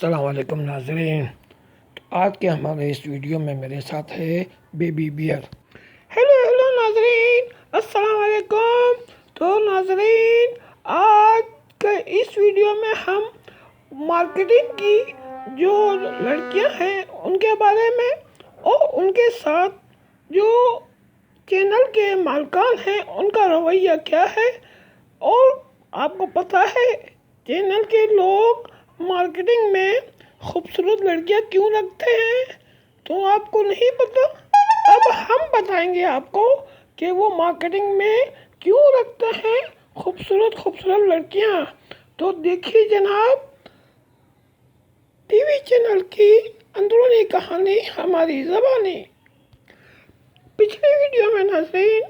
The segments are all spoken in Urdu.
السلام علیکم ناظرین، تو آج کے ہمارے اس ویڈیو میں میرے ساتھ ہے بیبی بیئر۔ ہیلو ناظرین، السلام علیکم۔ تو ناظرین، آج کے اس ویڈیو میں ہم مارکیٹنگ کی جو لڑکیاں ہیں ان کے بارے میں اور ان کے ساتھ جو چینل کے مالکان ہیں ان کا رویہ کیا ہے، اور آپ کو پتہ ہے چینل کے لوگ مارکیٹنگ میں خوبصورت لڑکیاں کیوں رکھتے ہیں؟ تو آپ کو نہیں پتہ؟ اب ہم بتائیں گے آپ کو کہ وہ مارکیٹنگ میں کیوں رکھتے ہیں خوبصورت لڑکیاں۔ تو دیکھیے جناب، ٹی وی چینل کی اندرونی کہانی ہماری زبانی۔ پچھلی ویڈیو میں ناظرین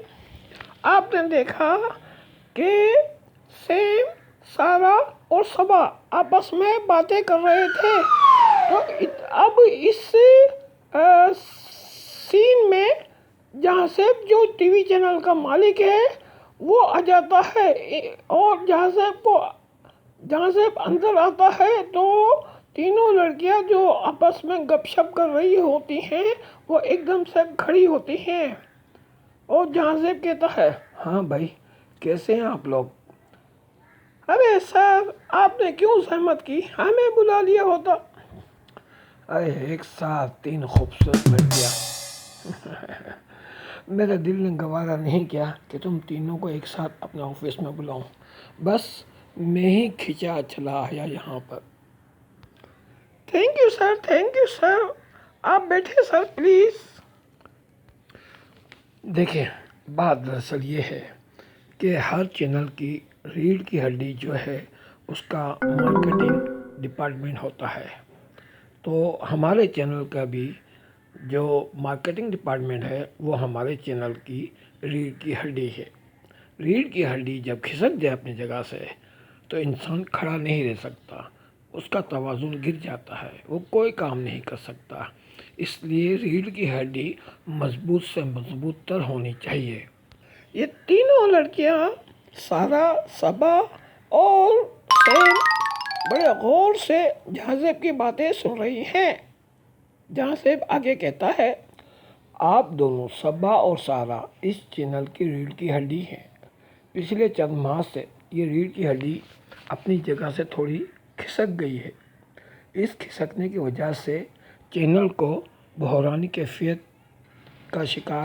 آپ نے دیکھا کہ سیم، سارا اور صبا آپس میں باتیں کر رہے تھے۔ تو اب اس سین میں جہاں سے جو ٹی وی چینل کا مالک ہے وہ آ جاتا ہے، اور جہاں سے اندر آتا ہے تو تینوں لڑکیاں جو آپس میں گپ شپ کر رہی ہوتی ہیں وہ ایک دم سے کھڑی ہوتی ہیں، اور جہاں سے کہتا ہے، ہاں بھائی کیسے ہیں آپ لوگ؟ ارے سر، آپ نے کیوں زحمت کی، ہمیں بلا لیا ہوتا۔ ارے ایک ساتھ 3 خوبصورت لڑکیاں، میرے دل نے گوارا نہیں کیا کہ تم تینوں کو ایک ساتھ اپنے آفس میں بلاؤں، بس میں ہی کھچا چلا آیا یہاں پر۔ تھینک یو سر، آپ بیٹھے سر پلیز۔ دیکھیں، بات دراصل یہ ہے کہ ہر چینل کی ریڑھ کی ہڈی جو ہے اس کا مارکیٹنگ ڈپارٹمنٹ ہوتا ہے، تو ہمارے چینل کا بھی جو مارکیٹنگ ڈپارٹمنٹ ہے وہ ہمارے چینل کی ریڑھ کی ہڈی ہے۔ ریڑھ کی ہڈی جب کھسک جائے اپنی جگہ سے تو انسان کھڑا نہیں رہ سکتا، اس کا توازن گر جاتا ہے، وہ کوئی کام نہیں کر سکتا۔ اس لیے ریڑھ کی ہڈی مضبوط سے مضبوط تر ہونی چاہیے۔ یہ تینوں لڑکیاں سارا، صبا اور سیم بڑے غور سے جہازیب کی باتیں سن رہی ہیں۔ جہازیب آگے کہتا ہے، آپ دونوں صبا اور سارا اس چینل کی ریڑھ کی ہڈی ہیں۔ پچھلے چند ماہ سے یہ ریڑھ کی ہڈی اپنی جگہ سے تھوڑی کھسک گئی ہے۔ اس کھسکنے کی وجہ سے چینل کو بحرانی کیفیت کا شکار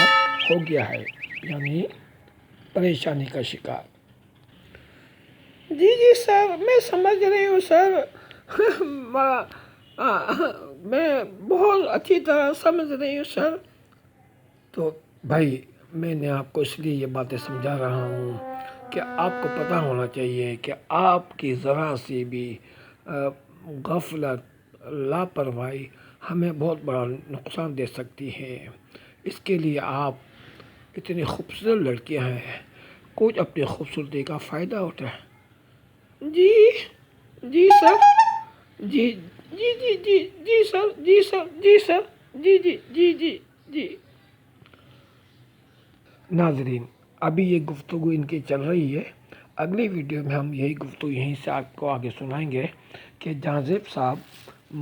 ہو گیا ہے، یعنی پریشانی کا شکار۔ جی سر، میں سمجھ رہی ہوں سر، میں بہت اچھی طرح سمجھ رہی ہوں سر۔ تو بھائی، میں نے آپ کو اس لیے یہ باتیں سمجھا رہا ہوں کہ آپ کو پتہ ہونا چاہیے کہ آپ کی ذرا سی بھی غفلت، لاپرواہی ہمیں بہت بڑا نقصان دے سکتی ہے۔ اس کے لیے آپ اتنی خوبصورت لڑکیاں ہیں، کچھ اپنی خوبصورتی کا فائدہ اٹھائیں۔ جی سر، جی۔ ناظرین، ابھی یہ گفتگو ان کی چل رہی ہے، اگلی ویڈیو میں ہم یہی گفتگو یہیں سے آپ کو آگے سنائیں گے کہ جہازیب صاحب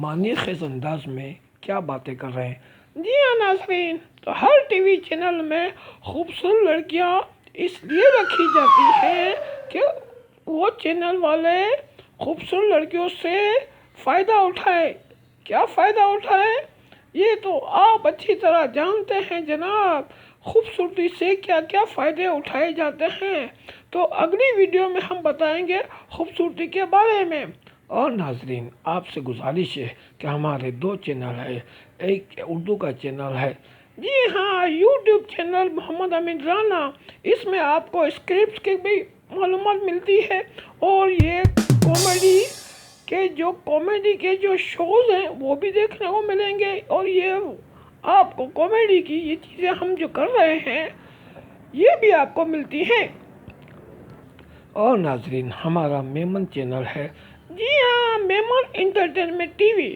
معنی خیز انداز میں کیا باتیں کر رہے ہیں۔ جی ہاں ناظرین، تو ہر ٹی وی چینل میں خوبصورت لڑکیاں اس لیے رکھی جاتی ہیں کہ وہ چینل والے خوبصورت لڑکیوں سے فائدہ اٹھائے۔ کیا فائدہ اٹھائے؟ یہ تو آپ اچھی طرح جانتے ہیں جناب، خوبصورتی سے کیا کیا فائدے اٹھائے جاتے ہیں۔ تو اگلی ویڈیو میں ہم بتائیں گے خوبصورتی کے بارے میں۔ اور ناظرین، آپ سے گزارش ہے کہ ہمارے 2 چینل ہیں، ایک اردو کا چینل ہے، جی ہاں، یوٹیوب چینل محمد امین رانا، اس میں آپ کو اسکرپٹس کی بھی معلومات ملتی ہے، اور یہ کامیڈی کے جو شوز ہیں وہ بھی دیکھنے کو ملیں گے، اور یہ آپ کو کامیڈی کی یہ چیزیں ہم جو کر رہے ہیں یہ بھی آپ کو ملتی ہیں۔ اور ناظرین، ہمارا میمن چینل ہے، جی ہاں، میمن انٹرٹینمنٹ ٹی وی۔